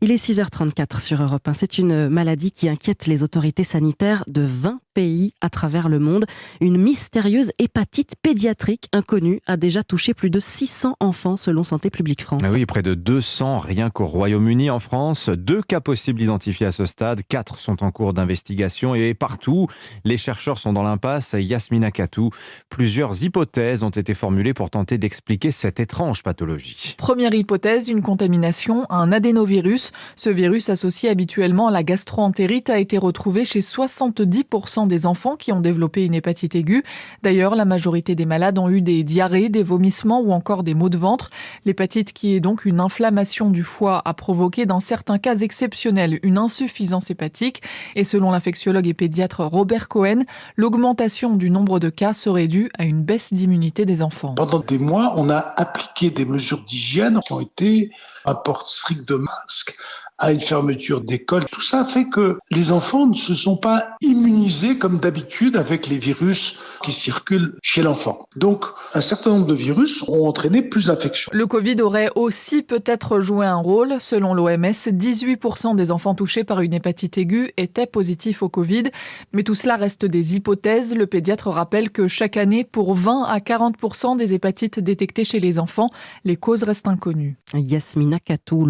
Il est 6h34 sur Europe 1. C'est une maladie qui inquiète les autorités sanitaires de 20 pays à travers le monde. Une mystérieuse hépatite pédiatrique inconnue a déjà touché plus de 600 enfants selon Santé publique France. Ah oui, près de 200 rien qu'au Royaume-Uni en France. 2 cas possibles identifiés à ce stade. 4 sont en cours d'investigation et partout, les chercheurs sont dans l'impasse. Yasmina Katou, plusieurs hypothèses ont été formulées pour tenter d'expliquer cette étrange pathologie. Première hypothèse, une contamination à un adénovirus. Ce virus associé habituellement à la gastro-entérite a été retrouvé chez 70% des enfants qui ont développé une hépatite aiguë. D'ailleurs, la majorité des malades ont eu des diarrhées, des vomissements ou encore des maux de ventre. L'hépatite, qui est donc une inflammation du foie, a provoqué dans certains cas exceptionnels une insuffisance hépatique. Et selon l'infectiologue et pédiatre Robert Cohen, l'augmentation du nombre de cas serait due à une baisse d'immunité des enfants. Pendant des mois, on a appliqué des mesures d'hygiène qui ont été un port strict de masque, à une fermeture d'école. Tout ça fait que les enfants ne se sont pas immunisés comme d'habitude avec les virus qui circulent chez l'enfant. Donc, un certain nombre de virus ont entraîné plus d'infections. Le Covid aurait aussi peut-être joué un rôle. Selon l'OMS, 18% des enfants touchés par une hépatite aiguë étaient positifs au Covid. Mais tout cela reste des hypothèses. Le pédiatre rappelle que chaque année, pour 20 à 40% des hépatites détectées chez les enfants, les causes restent inconnues. Yasmina Katou.